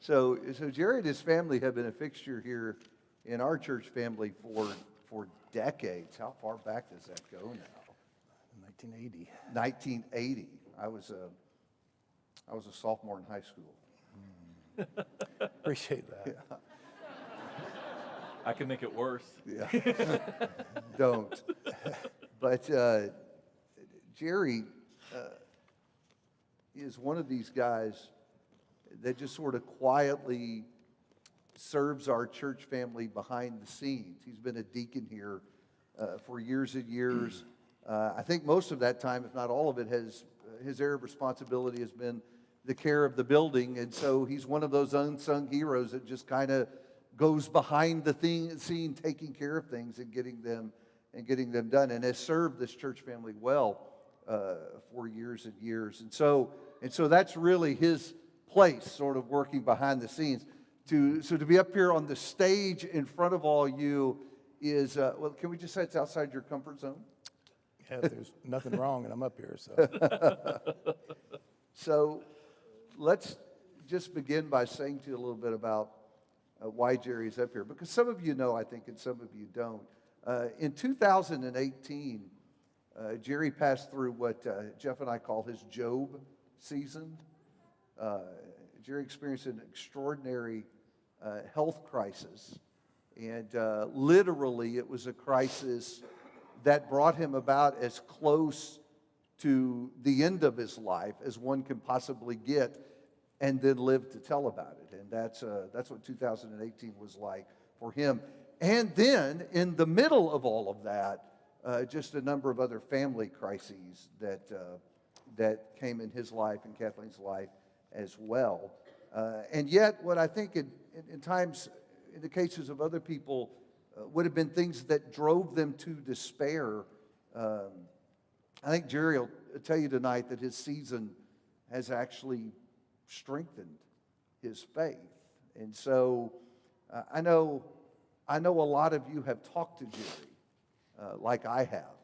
So Jerry and his family have been a fixture here in our church family for decades. How far back does that go now? 1980. 1980. I was a sophomore in high school. Appreciate that. Yeah. I can make it worse. Yeah. Don't. But Jerry is one of these guys that just sort of quietly serves our church family behind the scenes. He's been a deacon here for years and years. I think most of that time, if not all of it, his area of responsibility has been the care of the building. And so he's one of those unsung heroes that just kind of goes behind the scene, taking care of things and getting them done, and has served this church family well for years and years. And so that's really his place, sort of working behind the scenes. To be up here on the stage in front of all you is, well, can we just say it's outside your comfort zone? Yeah, there's nothing wrong, and I'm up here, so. So let's just begin by saying to you a little bit about why Jerry's up here, because some of you know, I think, and some of you don't. In 2018, Jerry passed through what Jeff and I call his Job season. Jerry experienced an extraordinary health crisis, and literally it was a crisis that brought him about as close to the end of his life as one can possibly get, and then live to tell about it. And that's what 2018 was like for him. And then in the middle of all of that, just a number of other family crises that came in his life and Kathleen's life as well. And yet, what I think in times, in the cases of other people, would have been things that drove them to despair. I think Jerry will tell you tonight that his season has actually strengthened his faith. And so I know a lot of you have talked to Jerry, like I have,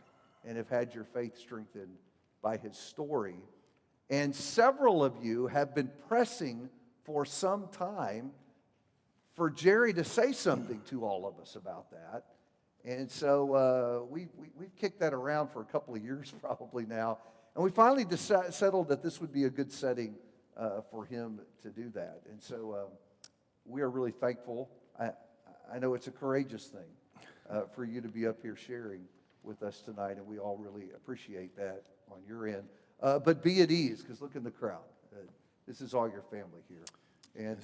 and have had your faith strengthened by his story. And several of you have been pressing for some time for Jerry to say something to all of us about that. And so we've kicked that around for a couple of years probably now. And we finally settled that this would be a good setting for him to do that. And so we are really thankful. I know it's a courageous thing for you to be up here sharing with us tonight, and we all really appreciate that on your end. But be at ease, because look in the crowd. This is all your family here. And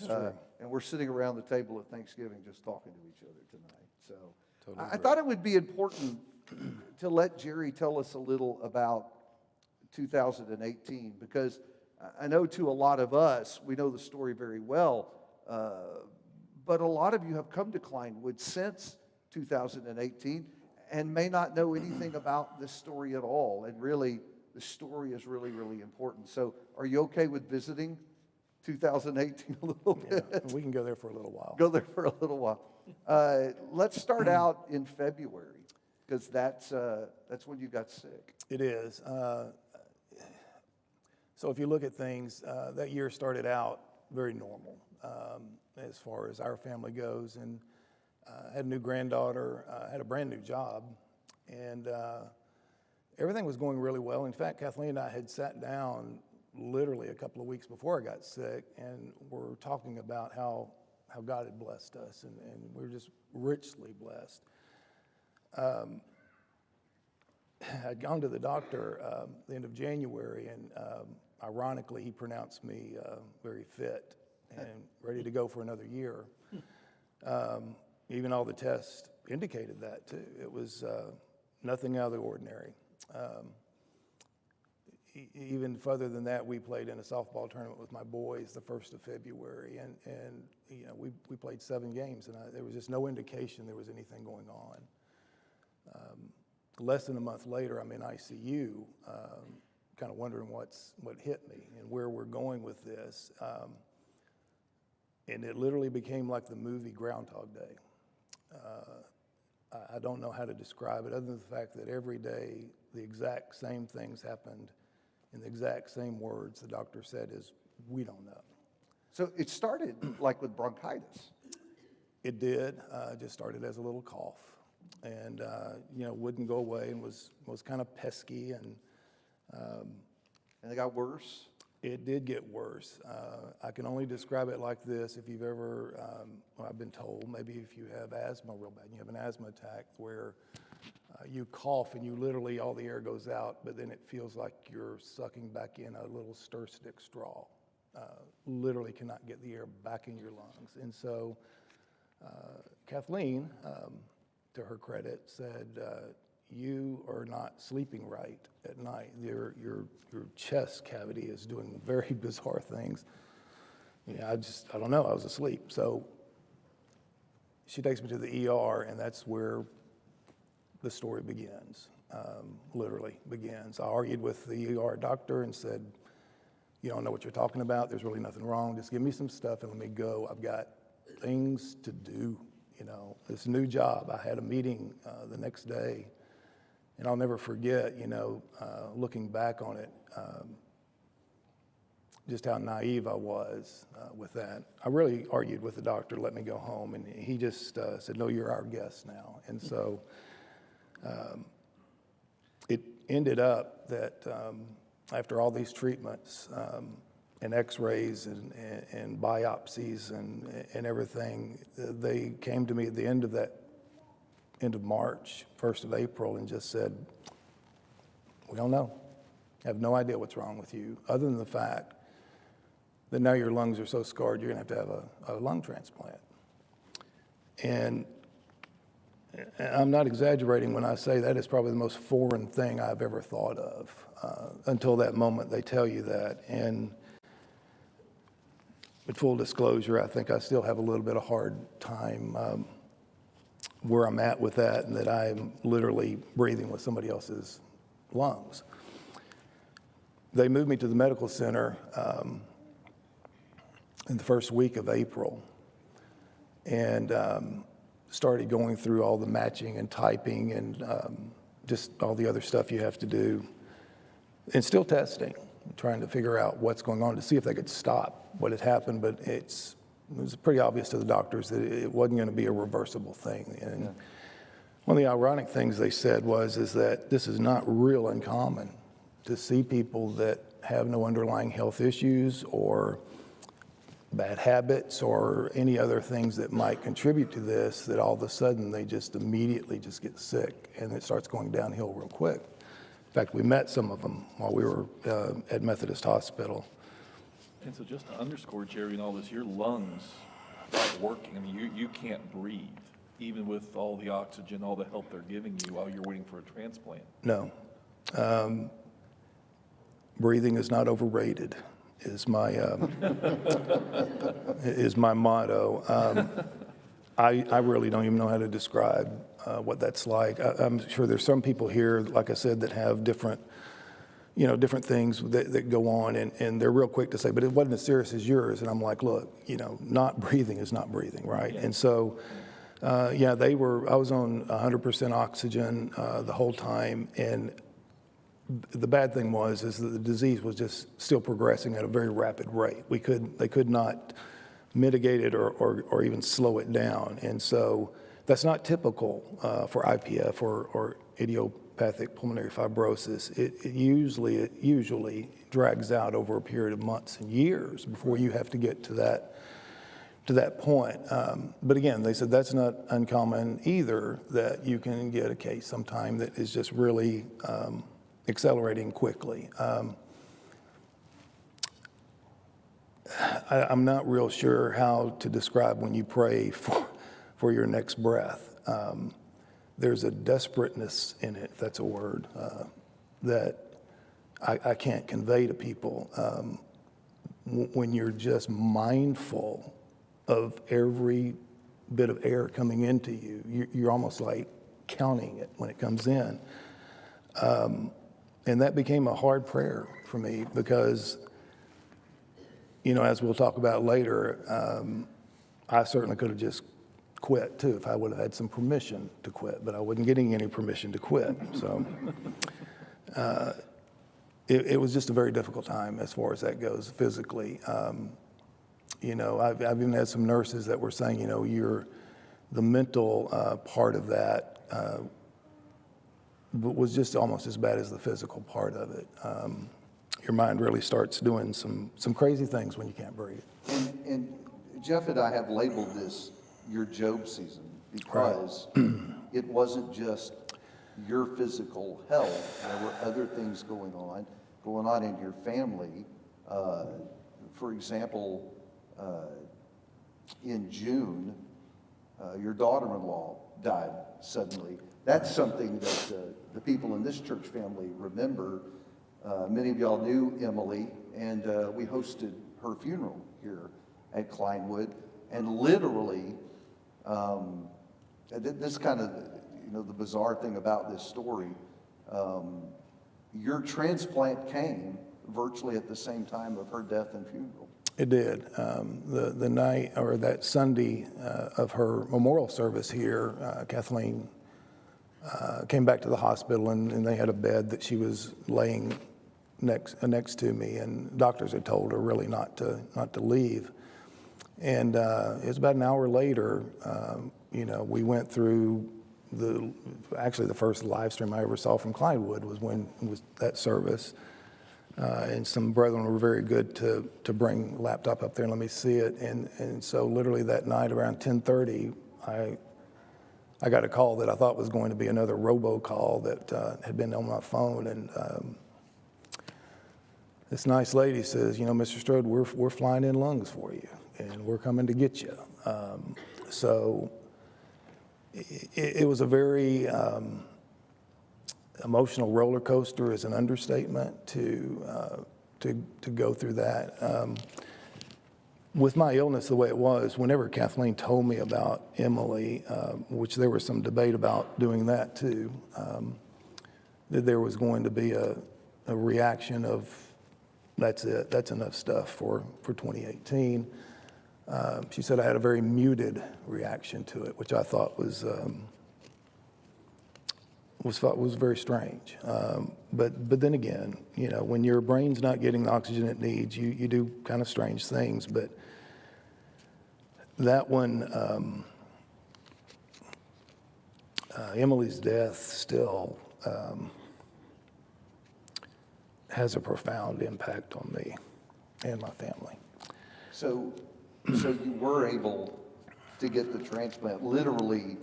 we're sitting around the table at Thanksgiving just talking to each other tonight. So totally I thought it would be important to let Jerry tell us a little about 2018, because I know to a lot of us, we know the story very well, but a lot of you have come to Kleinwood since 2018 and may not know anything about this story at all. And really, the story is really, really important. So are you okay with visiting 2018 a little bit? Yeah, we can go there for a little while. Go there for a little while. Let's start out in February, because that's when you got sick. It is. So if you look at things, that year started out very normal as far as our family goes, and had a new granddaughter, had a brand new job, and everything was going really well. In fact, Kathleen and I had sat down literally a couple of weeks before I got sick, and we're talking about how God had blessed us, and we were just richly blessed. I'd gone to the doctor the end of January, and ironically, he pronounced me very fit and ready to go for another year. Even all the tests indicated that, too. It was nothing out of the ordinary. Even further than that, we played in a softball tournament with my boys the 1st of February, and you know, we played 7 games, and there was just no indication there was anything going on. Less than a month later, I'm in ICU, kind of wondering what hit me and where we're going with this. And it literally became like the movie Groundhog Day. I don't know how to describe it, other than the fact that every day the exact same things happened in the exact same words the doctor said is, we don't know. So it started like with bronchitis. It did. Just started as a little cough, and wouldn't go away, and was kind of pesky, and And it got worse. it did get worse. I can only describe it like this: if you've ever, I've been told, maybe if you have asthma real bad, and you have an asthma attack where you cough and you literally all the air goes out, but then it feels like you're sucking back in a little stir stick straw. Literally cannot get the air back in your lungs, and so. Kathleen, to her credit, said, "You are not sleeping right at night. Your chest cavity is doing very bizarre things." Yeah, I don't know. I was asleep. So she takes me to the ER, and that's where the story begins. Literally begins. I argued with the ER doctor and said, "You don't know what you're talking about. There's really nothing wrong. Just give me some stuff and let me go. I've got things to do, this new job." I had a meeting the next day, and I'll never forget, looking back on it, just how naive I was with that. I really argued with the doctor to let me go home, and he just said, "No, you're our guest now." And so it ended up that after all these treatments, and x-rays and biopsies and everything, they came to me at the end of March, 1st of April, and just said, "We don't know. I have no idea what's wrong with you, other than the fact that now your lungs are so scarred, you're gonna have to have a lung transplant." And I'm not exaggerating when I say that is probably the most foreign thing I've ever thought of. Until that moment, they tell you that. And with full disclosure, I think I still have a little bit of hard time where I'm at with that, and that I'm literally breathing with somebody else's lungs. They moved me to the medical center in the first week of April, and started going through all the matching and typing and just all the other stuff you have to do, and still testing, trying to figure out what's going on to see if they could stop what had happened. But it was pretty obvious to the doctors that it wasn't going to be a reversible thing. And one of the ironic things they said is that this is not real uncommon to see people that have no underlying health issues or bad habits or any other things that might contribute to this, that all of a sudden they just immediately just get sick and it starts going downhill real quick. In fact, we met some of them while we were at Methodist Hospital. And so just to underscore, Jerry, and all this, your lungs aren't working. I mean, you can't breathe, even with all the oxygen, all the help they're giving you while you're waiting for a transplant. No. Breathing is not overrated, is my motto. I really don't even know how to describe what that's like. I'm sure there's some people here, like I said, that have different things that go on, and they're real quick to say, but it wasn't as serious as yours. And I'm like, look, not breathing is not breathing, right? Yeah. And so, I was on 100% oxygen the whole time, and the bad thing is that the disease was just still progressing at a very rapid rate. They could not mitigate it or even slow it down. And so that's not typical for IPF or idiopathic pulmonary fibrosis. It usually drags out over a period of months and years before you have to get to that point. But again, they said that's not uncommon either, that you can get a case sometime that is just really accelerating quickly. I'm not real sure how to describe when you pray for your next breath. There's a desperateness in it, if that's a word, that I can't convey to people. When you're just mindful of every bit of air coming into you, you're almost like counting it when it comes in. And that became a hard prayer for me because, as we'll talk about later, I certainly could have just quit too if I would have had some permission to quit, but I wasn't getting any permission to quit. So it was just a very difficult time as far as that goes physically. I've even had some nurses that were saying, the mental part of that was just almost as bad as the physical part of it. Your mind really starts doing some crazy things when you can't breathe. And Jeff and I have labeled this your Job season because it wasn't just your physical health. There were other things going on in your family. For example, in June, your daughter-in-law died suddenly. That's something that the people in this church family remember. Many of y'all knew Emily, and we hosted her funeral here at Kleinwood. And literally, this kind of, the bizarre thing about this story, your transplant came virtually at the same time of her death and funeral. It did. The night, or that Sunday of her memorial service here, Kathleen came back to the hospital, and they had a bed that she was laying next to me, and doctors had told her really not to leave. And it was about an hour later, we went through the first live stream I ever saw from Kleinwood was that service. And some brethren were very good to bring a laptop up there and let me see it. And so literally that night around 10:30, I got a call that I thought was going to be another robocall that had been on my phone. And this nice lady says, Mr. Strode, we're flying in lungs for you, and we're coming to get you. So it was a very emotional roller coaster is an understatement to go through that. With my illness the way it was, whenever Kathleen told me about Emily, which there was some debate about doing that too, that there was going to be a reaction of, that's it, that's enough stuff for 2018. She said I had a very muted reaction to it, which I thought was very strange. But then again, when your brain's not getting the oxygen it needs, you do kind of strange things. But that one, Emily's death still has a profound impact on me and my family. So you were able to get the transplant literally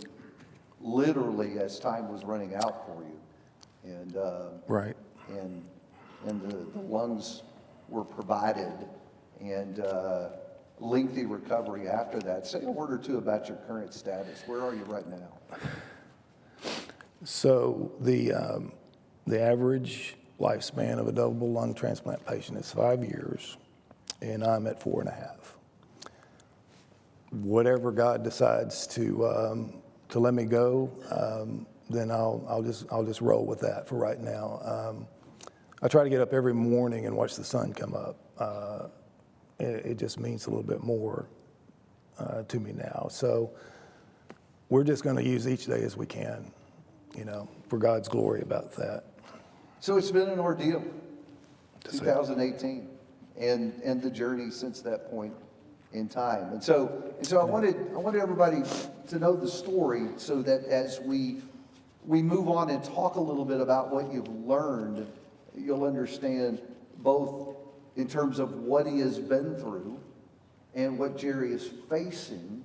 as time was running out for you, and Right. and the lungs were provided, and lengthy recovery after that. Say a word or two about your current status. Where are you right now? So the average lifespan of a double lung transplant patient is 5 years, and I'm at 4.5. Whatever God decides to let me go, then I'll just roll with that for right now. I try to get up every morning and watch the sun come up. It just means a little bit more to me now. So we're just going to use each day as we can, for God's glory about that. So it's been an ordeal, 2018, and the journey since that point in time. And so I wanted everybody to know the story so that as we move on and talk a little bit about what you've learned, you'll understand both in terms of what he has been through and what Jerry is facing,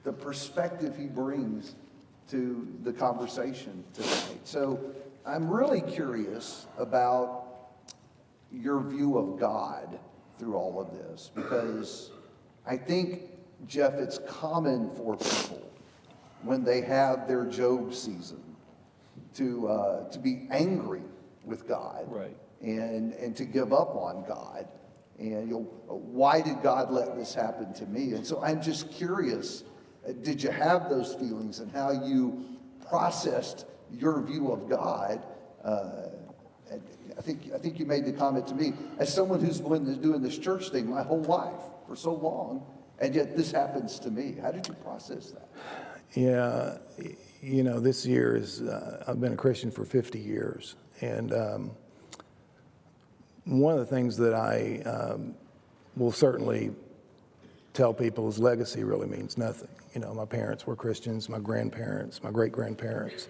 the perspective he brings to the conversation tonight. So I'm really curious about your view of God through all of this, because I think, Jeff, it's common for people when they have their Job season to be angry with God, Right. and to give up on God, and why did God let this happen to me? And so I'm just curious, did you have those feelings, and how you processed your view of God? I think you made the comment to me, as someone who's been doing this church thing my whole life for so long, and yet this happens to me. How did you process that? Yeah, this year is, I've been a Christian for 50 years. And one of the things that I will certainly tell people his legacy really means nothing. You know, my parents were Christians, my grandparents, my great-grandparents.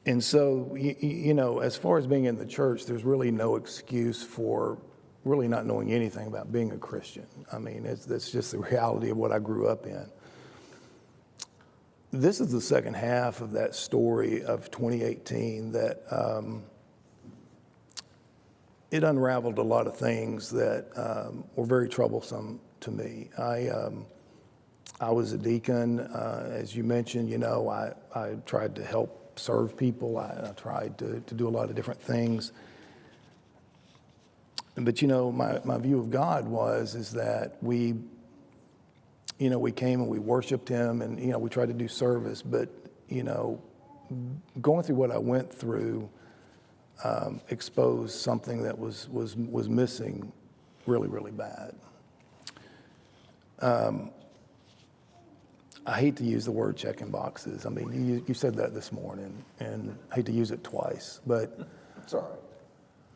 And so, you know, as far as being in the church, there's really no excuse for really not knowing anything about being a Christian. I mean, that's just the reality of what I grew up in. This is the second half of that story of 2018 that it unraveled a lot of things that were very troublesome to me. I was a deacon, as you mentioned. You know, I tried to help serve people. I tried to do a lot of different things. But, you know, my view of God is that we came and we worshiped him, and, you know, we tried to do service. But, you know, going through what I went through exposed something that was missing really, really bad. I hate to use the word checking boxes. I mean, you said that this morning, and I hate to use it twice, but It's all right.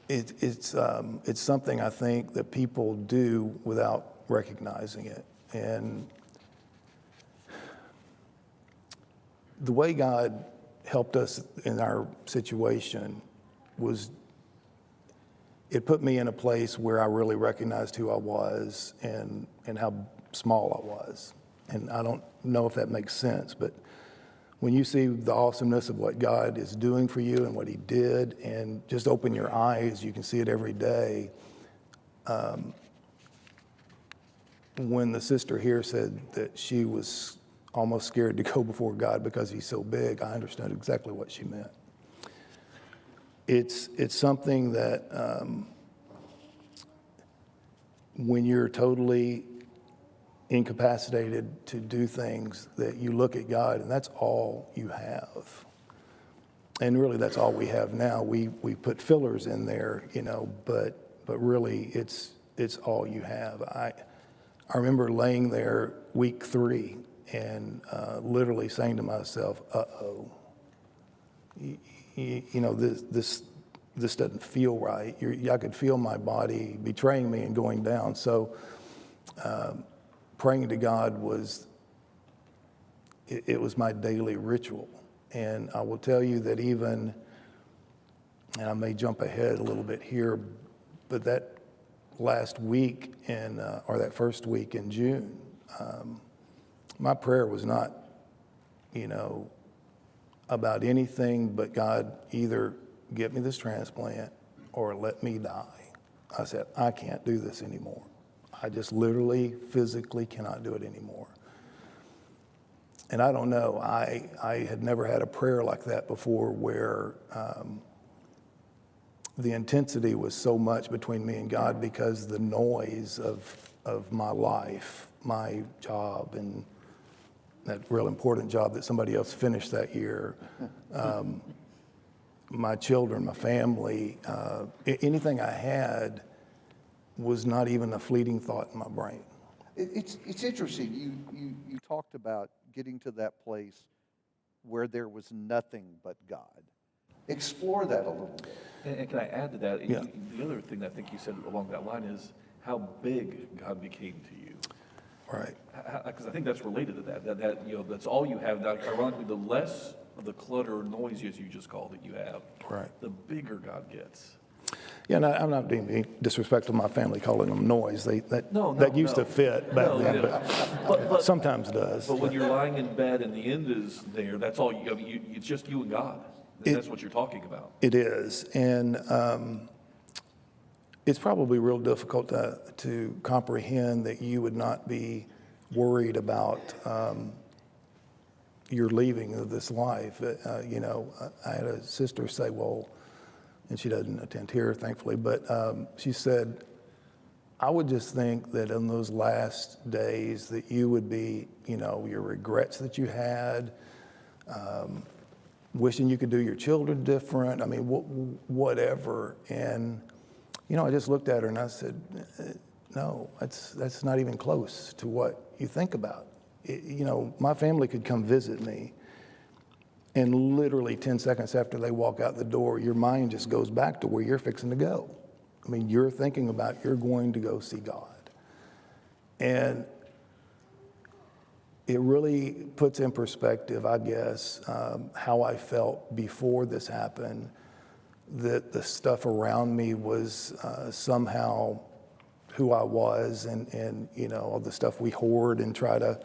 it's something I think that people do without recognizing it. And the way God helped us in our situation was, it put me in a place where I really recognized who I was and how small I was. And I don't know if that makes sense, but when you see the awesomeness of what God is doing for you and what he did, and just open your eyes, you can see it every day. When the sister here said that she was almost scared to go before God because he's so big, I understood exactly what she meant. It's something that when you're totally incapacitated to do things, that you look at God and that's all you have. And really that's all we have now. We put fillers in there, you know, but really it's all you have. I remember laying there week 3 and literally saying to myself, uh-oh, you know, this doesn't feel right. I could feel my body betraying me and going down. So praying to God was my daily ritual. And I will tell you that even, and I may jump ahead a little bit here, but that last week or that first week in June, my prayer was not, you know, about anything but God, either get me this transplant or let me die. I said, I can't do this anymore. I just literally, physically cannot do it anymore. And I don't know, I had never had a prayer like that before, where the intensity was so much between me and God, because the noise of my life, my job, and that real important job that somebody else finished that year, my children, my family, anything I had was not even a fleeting thought in my brain. It's interesting. You talked about getting to that place where there was nothing but God. Explore that a little bit. And can I add to that? Yeah. The other thing I think you said along that line is how big God became to you. Right. Because I think that's related to that you know, that's all you have. Now, ironically, the less of the clutter or noise, as you just called it, you have, Right. the bigger God gets. Yeah, and I'm not being disrespectful to my family calling them noise. That used to fit back then, but sometimes does. But when you're lying in bed and the end is there, that's all you, I mean, it's just you and God. And that's what you're talking about. It is, and it's probably real difficult to comprehend that you would not be worried about your leaving of this life. You know, I had a sister say, well, and she doesn't attend here, thankfully, but she said, I would just think that in those last days that you would be, you know, your regrets that you had, wishing you could do your children different, I mean, whatever. And, you know, I just looked at her and I said, no, that's not even close to what you think about. You know, my family could come visit me, and literally 10 seconds after they walk out the door, your mind just goes back to where you're fixing to go. I mean, you're thinking about you're going to go see God. And it really puts in perspective, I guess, how I felt before this happened, that the stuff around me was somehow who I was, and you know, all the stuff we hoard and try to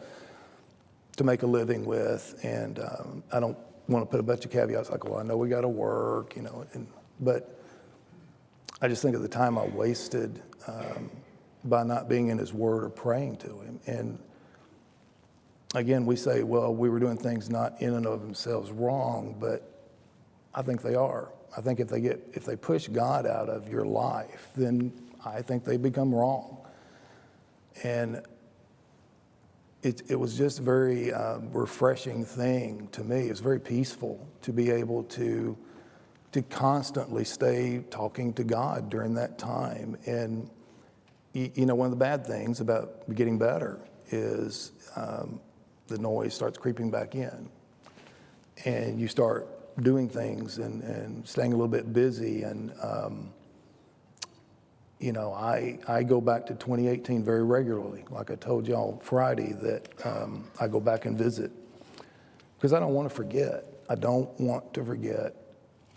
make a living with. And I don't want to put a bunch of caveats like, well, I know we got to work, you know, but I just think of the time I wasted by not being in his word or praying to him. And again, we say, well, we were doing things not in and of themselves wrong, but I think they are. I think if they push God out of your life, then I think they become wrong. And it was just a very refreshing thing to me. It was very peaceful to be able to constantly stay talking to God during that time. And you know, one of the bad things about getting better is the noise starts creeping back in, and you start doing things and staying a little bit busy. And you know, I go back to 2018 very regularly. Like I told y'all Friday, that I go back and visit because I don't want to forget. I don't want to forget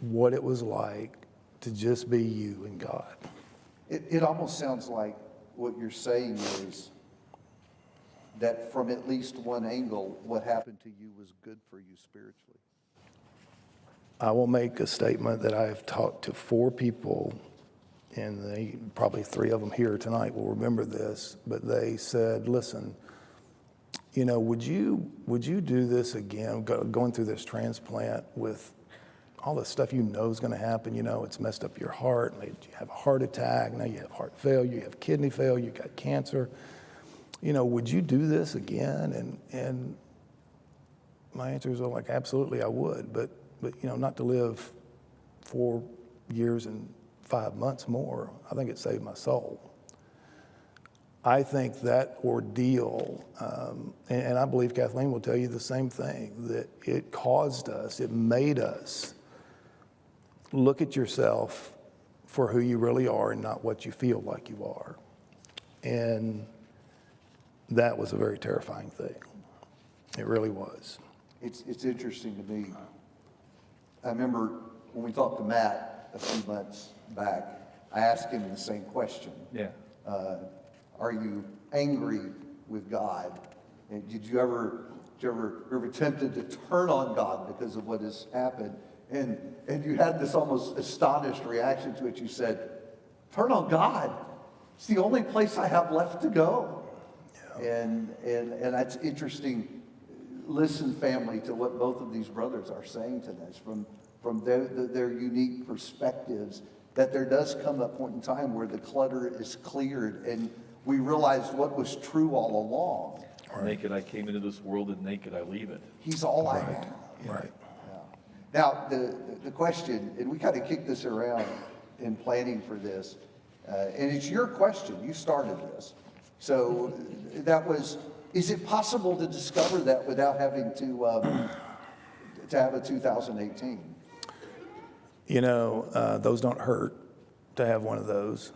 what it was like to just be you and God. It almost sounds like what you're saying is that from at least one angle, what happened to you was good for you spiritually. I will make a statement that I've talked to 4 people, and probably 3 of them here tonight will remember this, but they said, listen, you know, would you do this again, going through this transplant with all the stuff you know is going to happen? You know, it's messed up your heart, you have a heart attack, now you have heart failure, you have kidney failure, you got cancer. You know, would you do this again? And my answer is like, absolutely I would, but you know, not to live 4 years and 5 months more. I think it saved my soul. I think that ordeal, and I believe Kathleen will tell you the same thing, that it caused us, it made us look at yourself for who you really are and not what you feel like you are. And that was a very terrifying thing. It really was. It's interesting to me. I remember when we talked to Matt a few months back, I asked him the same question. Yeah. Are you angry with God? And did you ever tempted to turn on God because of what has happened? And you had this almost astonished reaction to it. You said, turn on God. It's the only place I have left to go. Yeah. And that's interesting. Listen, family, to what both of these brothers are saying to us from their unique perspectives, that there does come a point in time where the clutter is cleared and we realize what was true all along. Right. Naked I came into this world, and naked I leave it. He's all I have. Right. Yeah. Now, the question, and we kind of kicked this around in planning for this, and it's your question. You started this. So that was, is it possible to discover that without having to have a 2018? You know, those don't hurt to have one of those.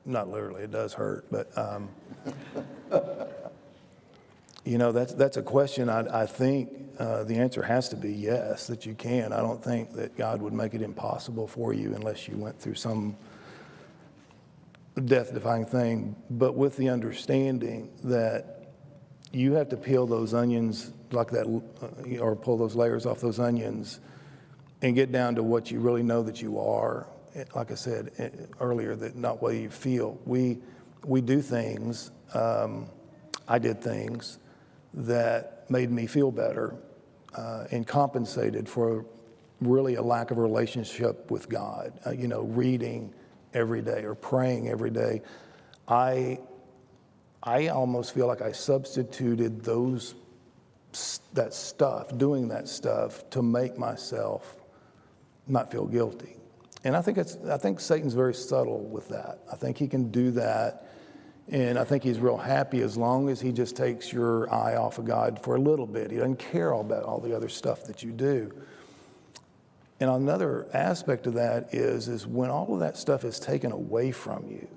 Not literally, it does hurt, but you know, that's a question. I think the answer has to be yes, that you can. I don't think that God would make it impossible for you unless you went through some death-defying thing, but with the understanding that you have to peel those onions like that, or pull those layers off those onions and get down to what you really know that you are. Like I said earlier, that not what you feel. We do things, I did things that made me feel better and compensated for really a lack of a relationship with God. You know, reading every day or praying every day. I almost feel like I substituted doing that stuff to make myself not feel guilty. And I think Satan's very subtle with that. I think he can do that, and I think he's real happy as long as he just takes your eye off of God for a little bit. He doesn't care about all the other stuff that you do. And another aspect of that is when all of that stuff is taken away from you,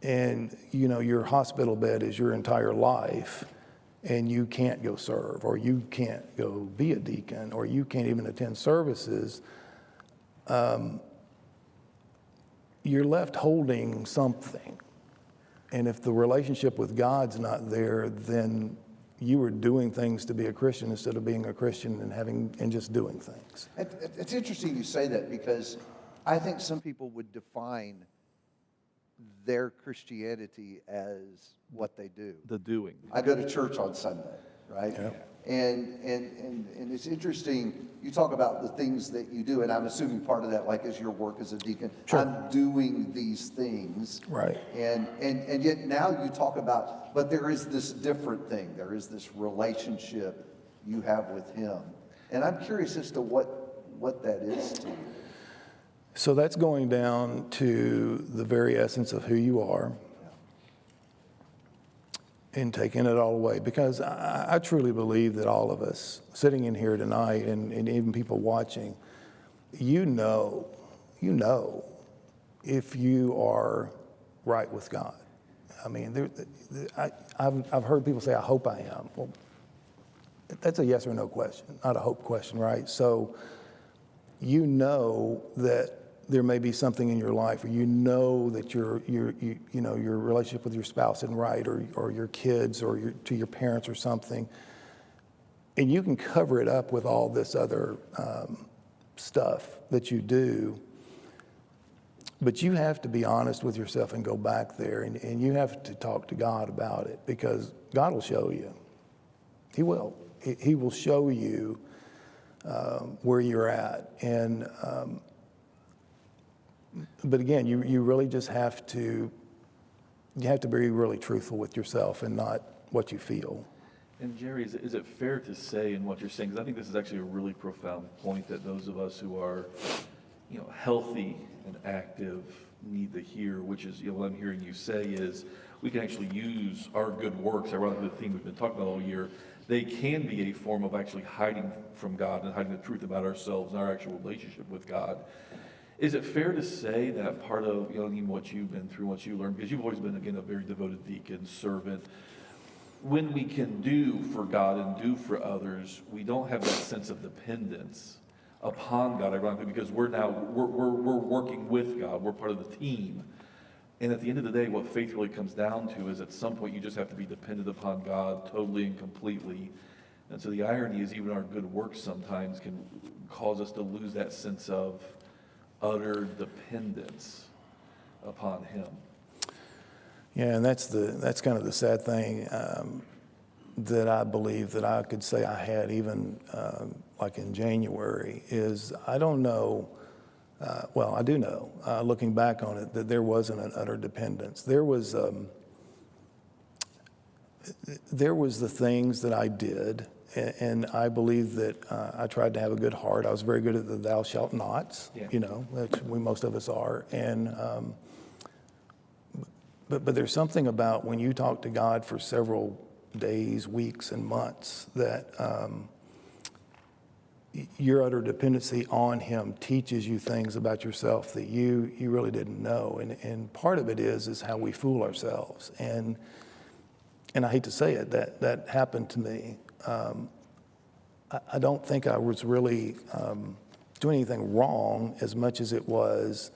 and your hospital bed is your entire life, and you can't go serve, or you can't go be a deacon, or you can't even attend services, you're left holding something. And if the relationship with God's not there, then you are doing things to be a Christian instead of being a Christian and just doing things. It's interesting you say that, because I think some people would define their Christianity as what they do. The doing. I go to church on Sunday, right? Yeah. And it's interesting, you talk about the things that you do, and I'm assuming part of that, like, is your work as a deacon. Sure. I'm doing these things. Right. And yet now you talk about, but there is this different thing. There is this relationship you have with him. And I'm curious as to what that is to you. So that's going down to the very essence of who you are and taking it all away. Because I truly believe that all of us sitting in here tonight, and even people watching, you know if you are right with God. I mean, I've heard people say, I hope I am. Well, that's a yes or no question, not a hope question, right? So you know that there may be something in your life, or that your relationship with your spouse isn't right, or your kids, or to your parents or something, and you can cover it up with all this other stuff that you do, but you have to be honest with yourself and go back there, and you have to talk to God about it, because God will show you. He will. He will show you where you're at, and but again, you really just have to be really truthful with yourself and not what you feel. And Jerry, is it fair to say in what you're saying, because I think this is actually a really profound point that those of us who are, healthy and active need to hear, which is, what I'm hearing you say is we can actually use our good works, ironically the theme we've been talking about all year, they can be a form of actually hiding from God and hiding the truth about ourselves and our actual relationship with God. Is it fair to say that part of, even what you've been through, what you learned, because you've always been, again, a very devoted deacon, servant, when we can do for God and do for others, we don't have that sense of dependence upon God, ironically, because we're working with God. We're part of the team. And at the end of the day, what faith really comes down to is at some point you just have to be dependent upon God totally and completely. And so the irony is even our good works sometimes can cause us to lose that sense of utter dependence upon him. Yeah, and that's kind of the sad thing that I believe that I could say I had even like in January is I don't know, well, I do know, looking back on it, that there wasn't an utter dependence. There was the things that I did, and I believe that I tried to have a good heart. I was very good at the thou shalt nots, which most of us are. And but there's something about when you talk to God for several days, weeks, and months that your utter dependency on him teaches you things about yourself that you really didn't know. And part of it is how we fool ourselves. And I hate to say it, that happened to me. I don't think I was really doing anything wrong as much as it was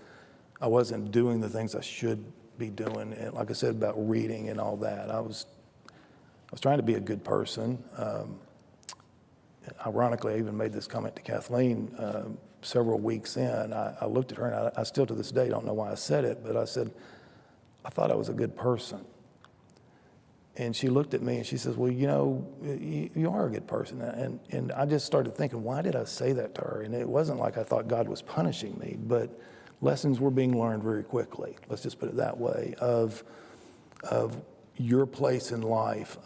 I wasn't doing the things I should be doing. And like I said about reading and all that, I was trying to be a good person. Ironically, I even made this comment to Kathleen several weeks in. I looked at her, and I still to this day don't know why I said it, but I said, I thought I was a good person. And she looked at me and she says, well, you are a good person. And I just started thinking, why did I say that to her? And it wasn't like I thought God was punishing me, but lessons were being learned very quickly, let's just put it that way, of your place in life.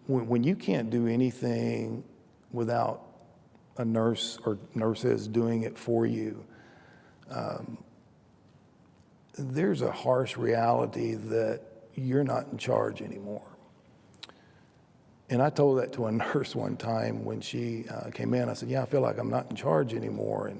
When you can't do anything without a nurse or nurses doing it for you, there's a harsh reality that you're not in charge anymore. And I told that to a nurse one time when she came in. I said, yeah, I feel like I'm not in charge anymore.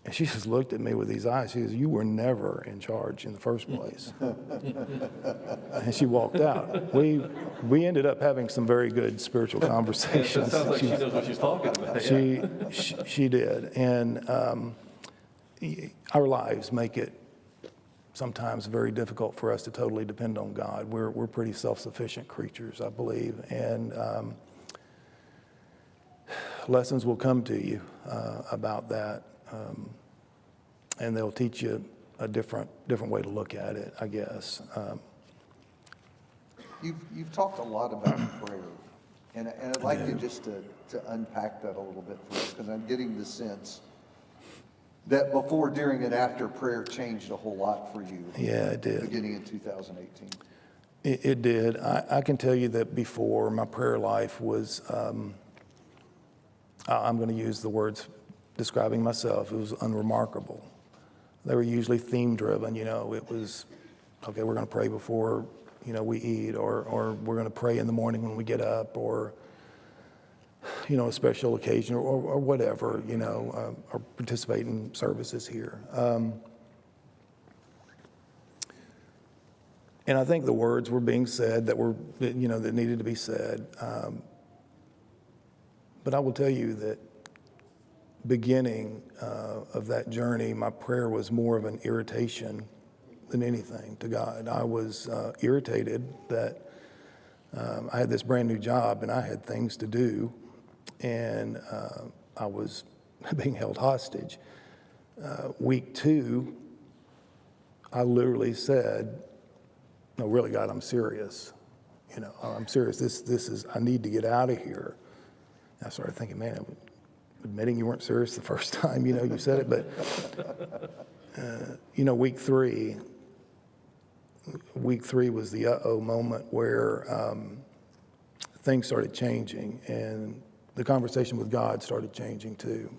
And she just looked at me with these eyes. She goes, "You were never in charge in the first place." And she walked out. We ended up having some very good spiritual It conversations. sounds like she knows what she's talking about. She did. And our lives make it sometimes very difficult for us to totally depend on God. We're pretty self-sufficient creatures, I believe. And lessons will come to you about that. And they'll teach you a different way to look at it, I guess. You've talked a lot about prayer, and I'd like you just to unpack that a little bit for us, because I'm getting the sense that before, during, and after prayer changed a whole lot for you. Yeah, it did. Beginning in 2018. It did. I can tell you that before, my prayer life was, I'm going to use the words describing myself, it was unremarkable. They were usually theme driven, you know. It was, okay, we're going to pray before, you know, we eat, or we're going to pray in the morning when we get up, or, you know, a special occasion, or whatever, you know, or participate in services here. And I think the words were being said that needed to be said. But I will tell you that beginning of that journey, my prayer was more of an irritation than anything to God. I was irritated that I had this brand new job and I had things to do, and I was being held hostage. Week 2, I literally said, "No, really, God, I'm serious. You know, I'm serious. This is, I need to get out of here." And I started thinking, man, admitting you weren't serious the first time, you know, you said it, but, you know, week three was the uh-oh moment where things started changing, and the conversation with God started changing too.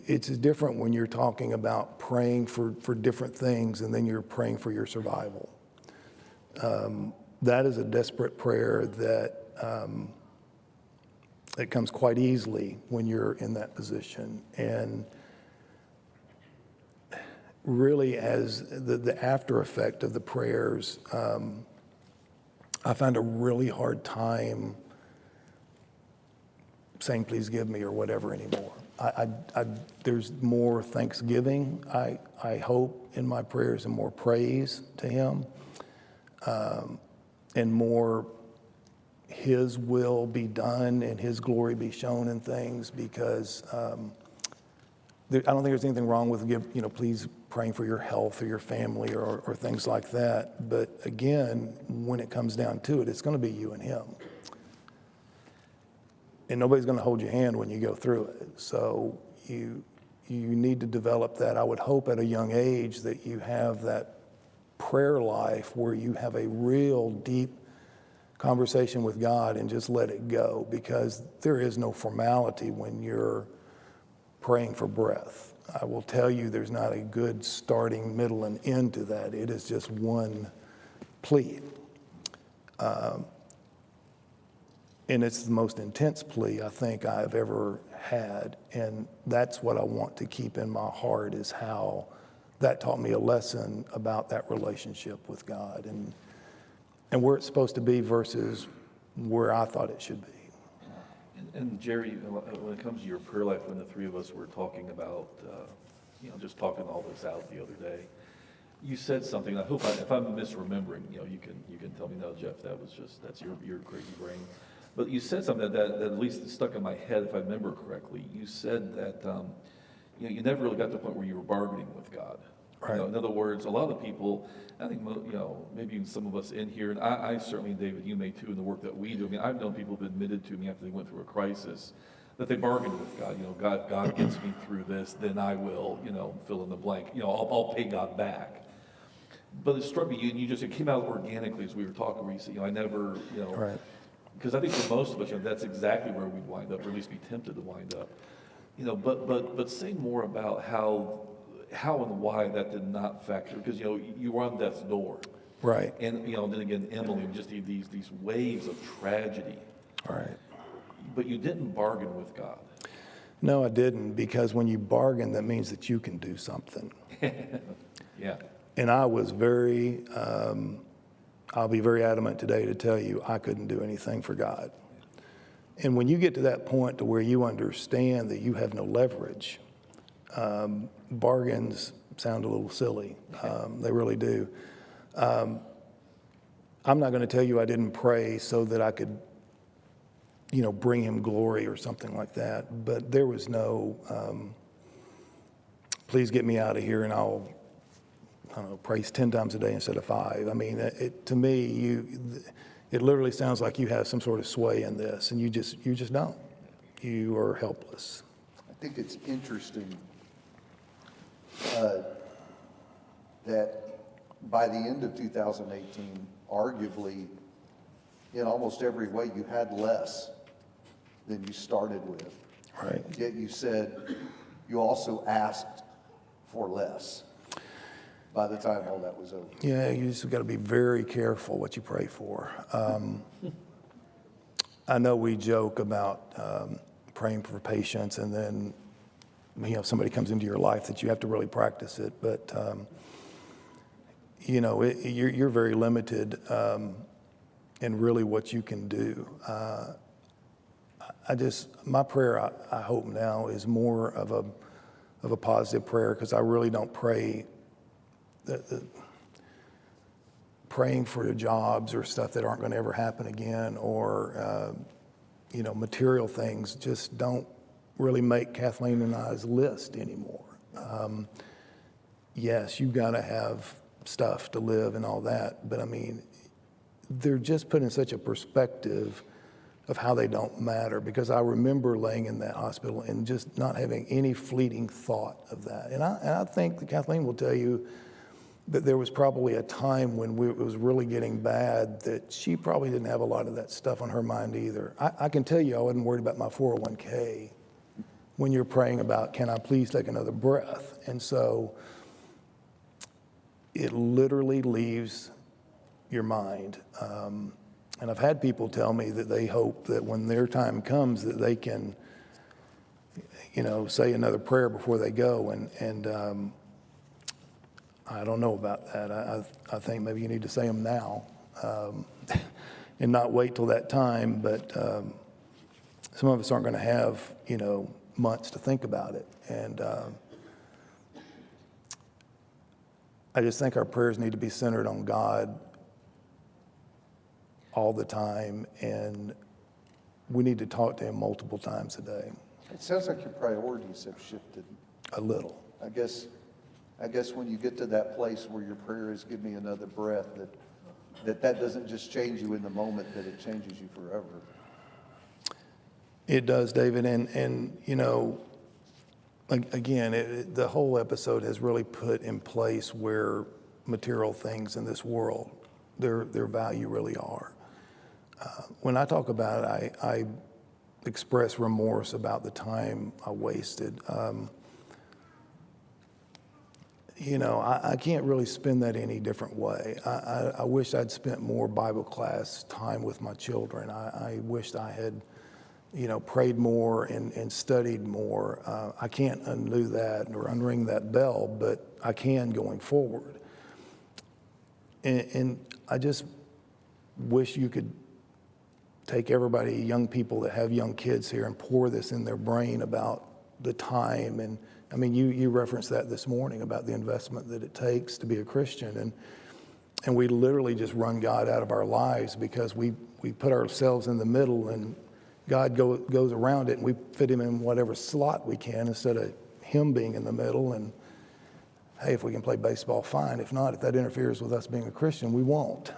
It's different when you're talking about praying for different things and then you're praying for your survival. That is a desperate prayer that comes quite easily when you're in that position. And really, as the after effect of the prayers, I found a really hard time saying, "Please give me," or whatever anymore. There's more thanksgiving, I hope, in my prayers, and more praise to Him, and more His will be done and His glory be shown in things, because I don't think there's anything wrong with please praying for your health or your family or things like that. But again, when it comes down to it, it's going to be you and Him. And nobody's going to hold your hand when you go through it. So you need to develop that. I would hope at a young age that you have that prayer life where you have a real deep conversation with God and just let it go, because there is no formality when you're praying for breath. I will tell you, there's not a good starting, middle, and end to that. It is just one plea. And it's the most intense plea I think I've ever had. And that's what I want to keep in my heart, is how that taught me a lesson about that relationship with God and where it's supposed to be versus where I thought it should be. And Jerry, when it comes to your prayer life, when the three of us were talking about, just talking all this out the other day, you said something. I hope if I'm misremembering, you can tell me, no, Jeff, that's your crazy brain. But you said something that at least stuck in my head, if I remember correctly. You said that you never really got to the point where you were bargaining with God. Right. In other words, a lot of the people, I think, maybe even some of us in here, and I certainly, David, you may too, in the work that we do. I mean, I've known people who've admitted to me after they went through a crisis that they bargained with God. God gets me through this, then I will, fill in the blank. I'll pay God back. But it struck me, it came out organically as we were talking, where you said, I never, Right. Because I think for most of us, that's exactly where we'd wind up, or at least be tempted to wind up. But say more about how and why that did not factor, because you were on death's door. Right. And then again, Emily, just these waves of tragedy. Right. But you didn't bargain with God. No, I didn't, because when you bargain, that means that you can do something. Yeah. And I was I'll be very adamant today to tell you I couldn't do anything for God. And when you get to that point to where you understand that you have no leverage, bargains sound a little silly. They really do. I'm not going to tell you I didn't pray so that I could, bring him glory or something like that. But there was no, please get me out of here and I don't know, praise 10 times a day instead of 5. I mean, to me, it literally sounds like you have some sort of sway in this, and you just don't. You are helpless. I think it's interesting that by the end of 2018, arguably, in almost every way, you had less than you started with. Right. Yet you said you also asked for less by the time all that was over. Yeah, you just got to be very careful what you pray for. I know we joke about praying for patience, and then somebody comes into your life that you have to really practice it. But you're very limited in really what you can do. My prayer, I hope now, is more of a positive prayer, because I really don't pray praying for jobs or stuff that aren't going to ever happen again, or material things just don't really make Kathleen and I's list anymore. Yes, you've got to have stuff to live and all that, but I mean, they're just put in such a perspective of how they don't matter, because I remember laying in that hospital and just not having any fleeting thought of that. And I think that Kathleen will tell you that there was probably a time when it was really getting bad that she probably didn't have a lot of that stuff on her mind either. I can tell you I wasn't worried about my 401k when you're praying about, can I please take another breath? And so it literally leaves your mind. And I've had people tell me that they hope that when their time comes that they can, say another prayer before they go. And I don't know about that. I think maybe you need to say them now and not wait till that time. But some of us aren't going to have, months to think about it. And I just think our prayers need to be centered on God all the time, and we need to talk to him multiple times a day. It sounds like your priorities have shifted. A little. I guess when you get to that place where your prayer is, give me another breath, that doesn't just change you in the moment, that it changes you forever. It does, David. And again, the whole episode has really put in place where material things in this world, their value really are. When I talk about it, I express remorse about the time I wasted. I can't really spend that any different way. I wish I'd spent more Bible class time with my children. I wished I had, prayed more and studied more. I can't undo that or unring that bell, but I can going forward. And I just wish you could take everybody, young people that have young kids here, and pour this in their brain about the time. And I mean, you referenced that this morning about the investment that it takes to be a Christian. And we literally just run God out of our lives because we put ourselves in the middle, and God goes around it, and we fit him in whatever slot we can instead of him being in the middle. And hey, if we can play baseball, fine. If not, if that interferes with us being a Christian, we won't.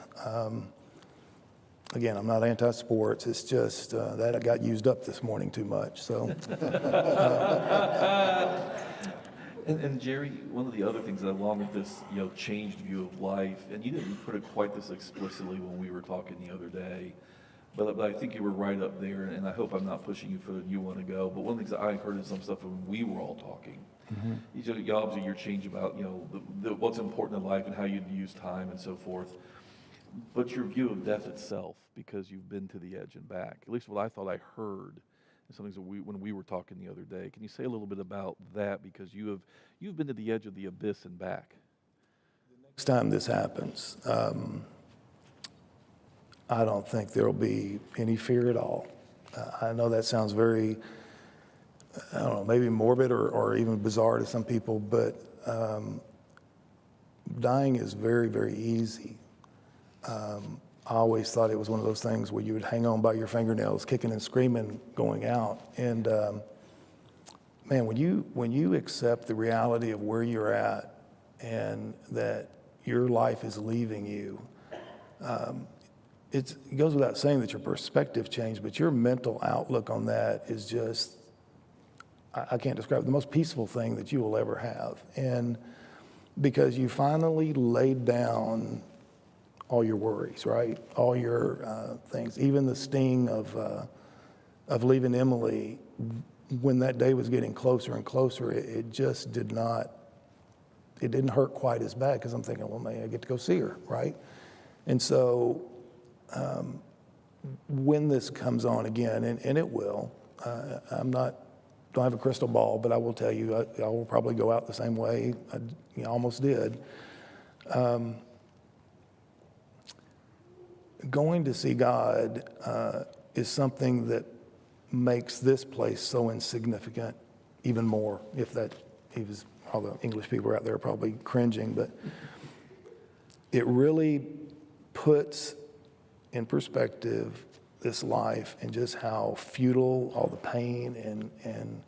Again, I'm not anti-sports. It's just that I got used up this morning too much. So, And Jerry, one of the other things that along with this, changed view of life, and you didn't put it quite this explicitly when we were talking the other day, but I think you were right up there, and I hope I'm not pushing you further than you want to go. But one of the things that I heard in some stuff when we were all talking, you obviously your change about what's important in life and how you use time and so forth. But your view of death itself, because you've been to the edge and back, at least what I thought I heard Something that when we were talking the other day. Can you say a little bit about that? Because you've been to the edge of the abyss and back. Next time this happens, I don't think there'll be any fear at all. I know that sounds very, I don't know, maybe morbid or even bizarre to some people, but dying is very, very easy. I always thought it was one of those things where you would hang on by your fingernails, kicking and screaming, going out. And man, when you accept the reality of where you're at and that your life is leaving you, it goes without saying that your perspective changed, but your mental outlook on that is just, I can't describe it, the most peaceful thing that you will ever have. And because you finally laid down all your worries, right? All your things, even the sting of leaving Emily, when that day was getting closer and closer, it just didn't hurt quite as bad, because I'm thinking, well, man, I get to go see her, right? And so when this comes on again, and it will, don't have a crystal ball, but I will tell you, I will probably go out the same way I almost did. Going to see God is something that makes this place so insignificant even more. All the English people out there are probably cringing, but it really puts in perspective this life and just how futile all the pain and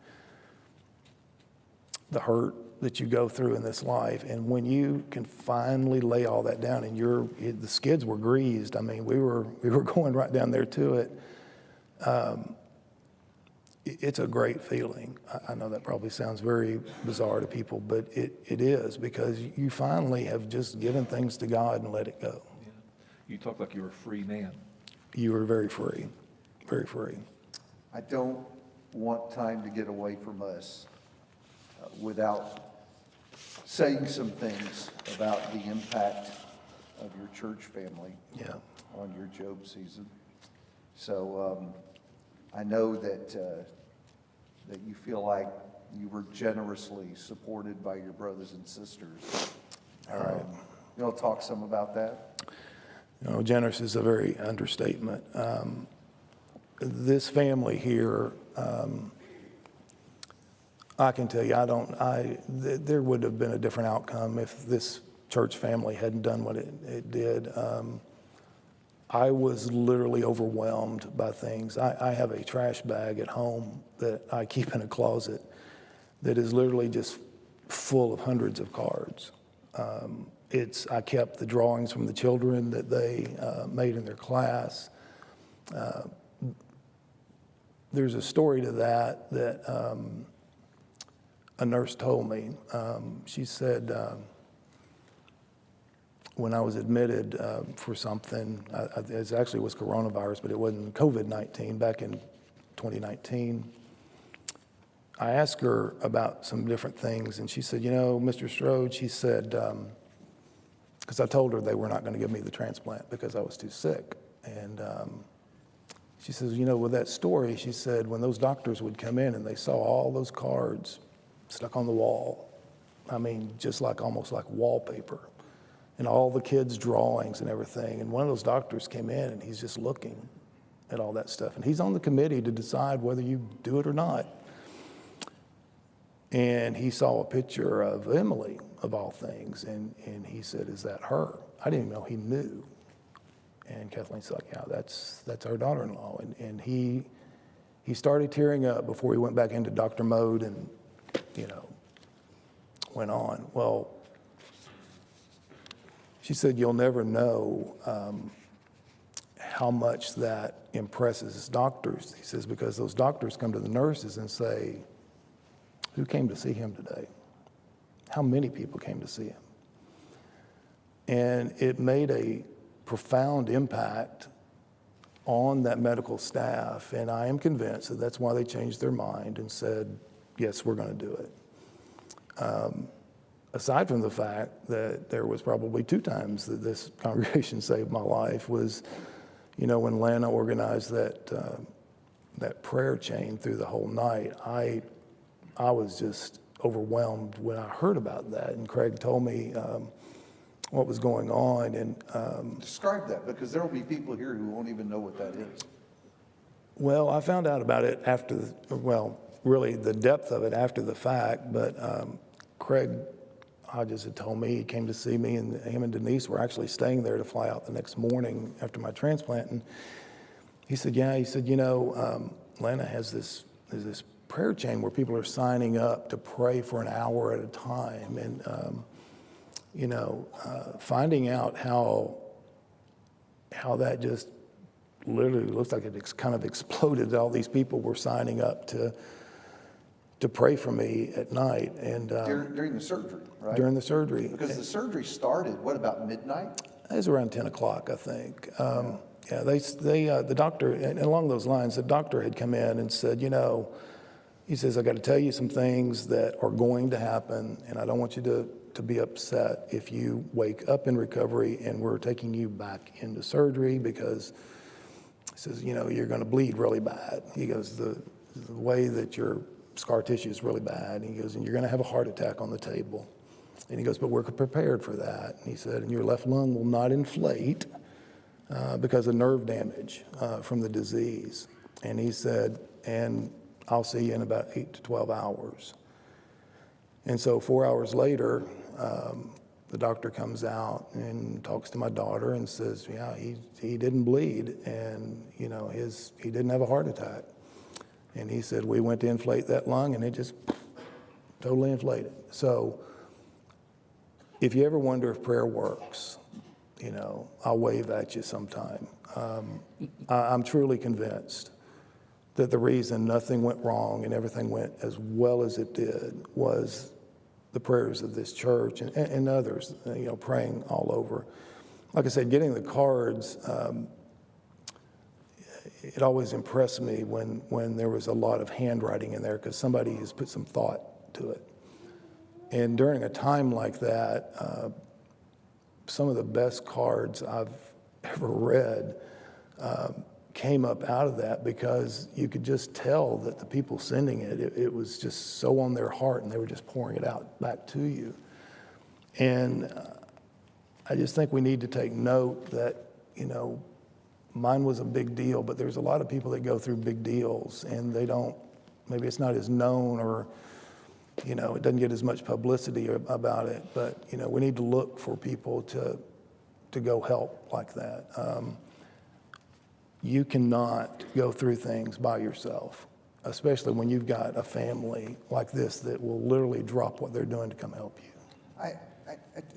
the hurt that you go through in this life. And when you can finally lay all that down, and the skids were greased. I mean, we were going right down there to it. It's a great feeling. I know that probably sounds very bizarre to people, but it is, because you finally have just given things to God and let it go. Yeah. You talk like you're a free man. You were very free, very free. I don't want time to get away from us without saying some things about the impact of your church family on your Job season. So I know that you feel like you were generously supported by your brothers and sisters. You want to talk some about that? Generous is a very understatement. This family here, I can tell you, there would have been a different outcome if this church family hadn't done what it did. I was literally overwhelmed by things. I have a trash bag at home that I keep in a closet that is literally just full of hundreds of cards. I kept the drawings from the children that they made in their class. There's a story to that a nurse told me. She said, when I was admitted for something, it actually was coronavirus, but it wasn't COVID-19, back in 2019, I asked her about some different things, and she said, Mr. Strode, she said, because I told her they were not going to give me the transplant because I was too sick. And she says, with that story, she said, when those doctors would come in and they saw all those cards stuck on the wall, I mean, just almost like wallpaper, and all the kids' drawings and everything. And one of those doctors came in and he's just looking at all that stuff. And he's on the committee to decide whether you do it or not. And he saw a picture of Emily, of all things, and he said, is that her? I didn't even know he knew. And Kathleen's like, yeah, that's our daughter-in-law. And he started tearing up before he went back into doctor mode and, went on. Well, she said, you'll never know how much that impresses doctors. He says, because those doctors come to the nurses and say, who came to see him today? How many people came to see him? And it made a profound impact on that medical staff, and I am convinced that that's why they changed their mind and said, yes, we're going to do it. Aside from the fact that there was probably 2 times that this congregation saved my life was, when Lana organized that that prayer chain through the whole night, I was just overwhelmed when I heard about that. And Craig told me what was going on. And Describe that, because there will be people here who won't even know what that is. well, I found out about it after, really the depth of it after the fact. But Craig Hodges had told me, he came to see me, and him and Denise were actually staying there to fly out the next morning after my transplant. And he said, Lana has this prayer chain where people are signing up to pray for an hour at a time. And, finding out how that just literally looks like it kind of exploded. All these people were signing up to pray for me at night. And During the surgery, right? during the surgery. Because the surgery started, what, about midnight? It was around 10 o'clock, I think. The doctor, and along those lines, the doctor had come in and said, he says, I got to tell you some things that are going to happen, and I don't want you to be upset if you wake up in recovery and we're taking you back into surgery, because he says, you're going to bleed really bad. He goes, the way that your scar tissue is really bad. And he goes, and you're going to have a heart attack on the table. And he goes, but we're prepared for that. And he said, and your left lung will not inflate because of nerve damage from the disease. And he said, and I'll see you in about 8 to 12 hours. And so 4 hours later, the doctor comes out and talks to my daughter and says, yeah, he didn't bleed, and he didn't have a heart attack. And he said, we went to inflate that lung, and it just totally inflated. So if you ever wonder if prayer works, I'll wave at you sometime. I'm truly convinced that the reason nothing went wrong and everything went as well as it did was the prayers of this church and others, praying all over. Like I said, getting the cards, it always impressed me when there was a lot of handwriting in there, because somebody has put some thought to it. And during a time like that, some of the best cards I've ever read came up out of that, because you could just tell that the people sending it was just so on their heart, and they were just pouring it out back to you. And I just think we need to take note that, mine was a big deal, but there's a lot of people that go through big deals, and maybe it's not as known, or, it doesn't get as much publicity about it, but, we need to look for people to go help like that. You cannot go through things by yourself, especially when you've got a family like this that will literally drop what they're doing to come help you.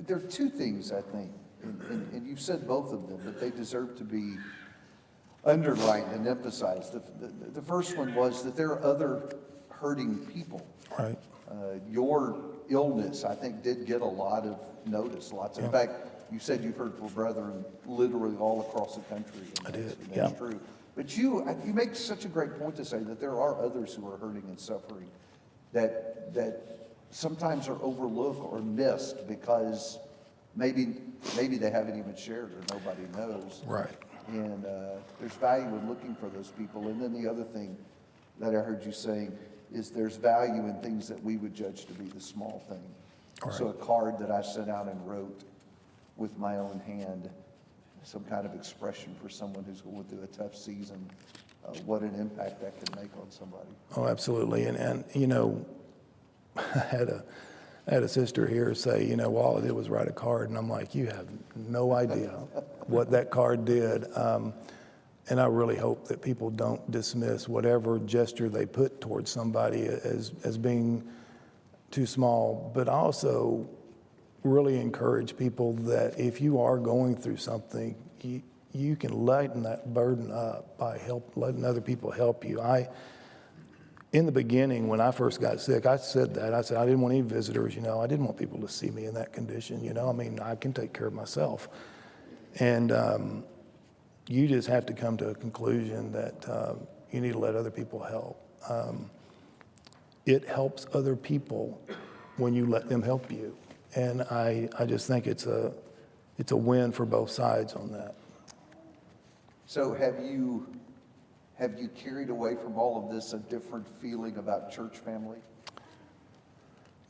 There are two things, I think, and you've said both of them, but they deserve to be underlined and emphasized. The first one was that there are other hurting people. Right. Your illness, I think, did get a lot of notice. In fact, you said you've heard from brethren literally all across the country. I did, That's true. But you make such a great point to say that there are others who are hurting and suffering that sometimes are overlooked or missed because maybe they haven't even shared or nobody knows. Right. And there's value in looking for those people. And then the other thing that I heard you saying is there's value in things that we would judge to be the small thing. Right. So a card that I sent out and wrote with my own hand, some kind of expression for someone who's going through a tough season, what an impact that can make on somebody. Oh, absolutely. And I had a sister here say, all I did was write a card, and I'm like, you have no idea what that card did. And I really hope that people don't dismiss whatever gesture they put towards somebody as being too small, but also really encourage people that if you are going through something, you can lighten that burden up by letting other people help you. In the beginning, when I first got sick, I said I didn't want any visitors, I didn't want people to see me in that condition, I can take care of myself. And you just have to come to a conclusion that you need to let other people help. It helps other people when you let them help you. And I just think it's a win for both sides on that. So have you have you carried away from all of this a different feeling about church family?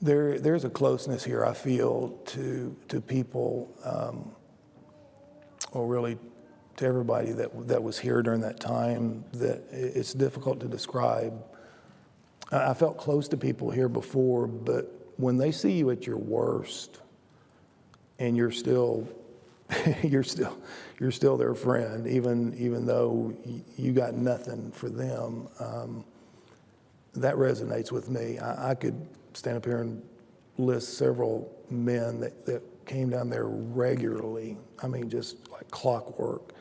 There's a closeness here, I feel, to people, or really to everybody that was here during that time, that it's difficult to describe. I felt close to people here before, but when they see you at your worst and you're still you're still their friend, even though you got nothing for them, that resonates with me. I could stand up here and list several men that came down there regularly. I mean, just like clockwork.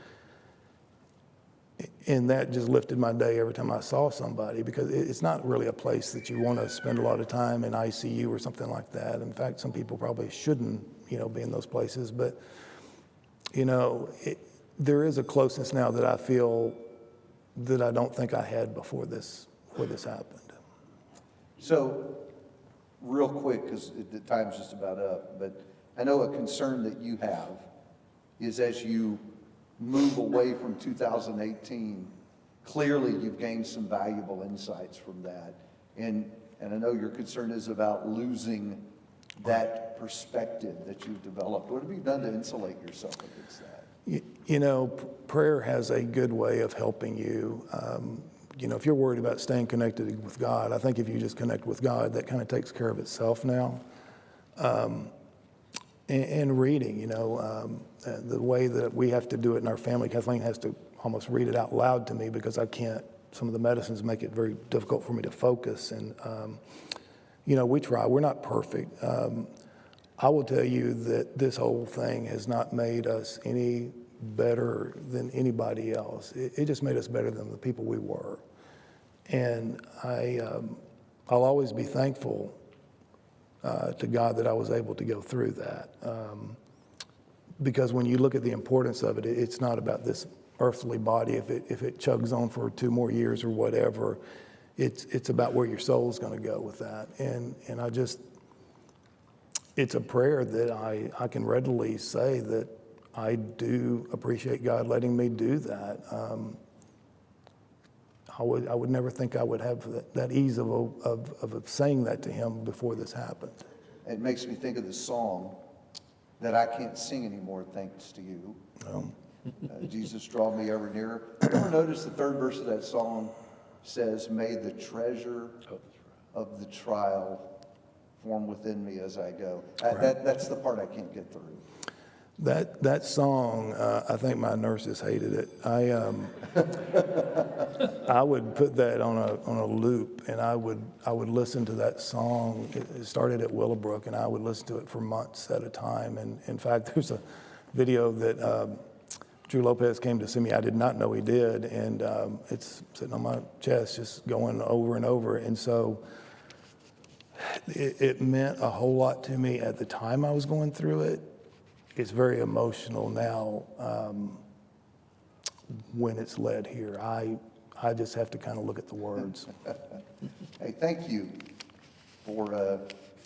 And that just lifted my day every time I saw somebody, because it's not really a place that you want to spend a lot of time in ICU or something like that. In fact, some people probably shouldn't, be in those places. But, there is a closeness now that I feel that I don't think I had before this happened. So, real quick, because the time's just about up, but I know a concern that you have is as you move away from 2018, clearly you've gained some valuable insights from that. And I know your concern is about losing that perspective that you've developed. What have you done to insulate yourself against that? Prayer has a good way of helping you. If you're worried about staying connected with God, I think if you just connect with God, that kind of takes care of itself now. And reading, the way that we have to do it in our family, Kathleen has to almost read it out loud to me because I can't, some of the medicines make it very difficult for me to focus. And, we try. We're not perfect. I will tell you that this whole thing has not made us any better than anybody else. It just made us better than the people we were. And I'll always be thankful to God that I was able to go through that. Because when you look at the importance of it, it's not about this earthly body. If it chugs on for 2 more years or whatever, it's about where your soul's going to go with that. And I just, it's a prayer that I can readily say that I do appreciate God letting me do that. I would never think I would have that ease of saying that to him before this happened. It makes me think of the song that I can't sing anymore, thanks to you. Jesus, draw me ever nearer. Ever notice the 3rd verse of that song says, may the treasure of the trial form within me as I go. That's the part I can't get through. That song, I think my nurses hated it. I would put that on a loop, and I would listen to that song. It started at Willowbrook, and I would listen to it for months at a time. And in fact, there's a video that Drew Lopez came to see me. I did not know he did, and it's sitting on my chest, just going over and over. And so it meant a whole lot to me at the time I was going through it. It's very emotional now when it's led here. I just have to kind of look at the words. Hey, thank you for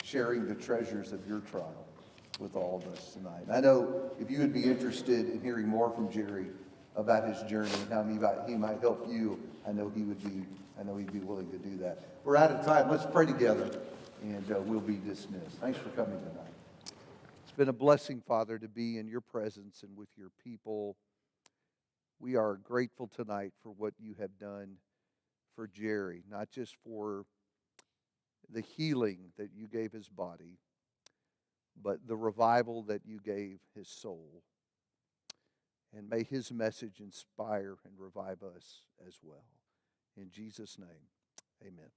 sharing the treasures of your trial with all of us tonight. I know if you would be interested in hearing more from Jerry about his journey and how he might help you, I know he'd be willing to do that. We're out of time. Let's pray together, and we'll be dismissed. Thanks for coming tonight. It's been a blessing, Father, to be in your presence and with your people. We are grateful tonight for what you have done for Jerry, not just for the healing that you gave his body, but the revival that you gave his soul. And may his message inspire and revive us as well. In Jesus' name, amen.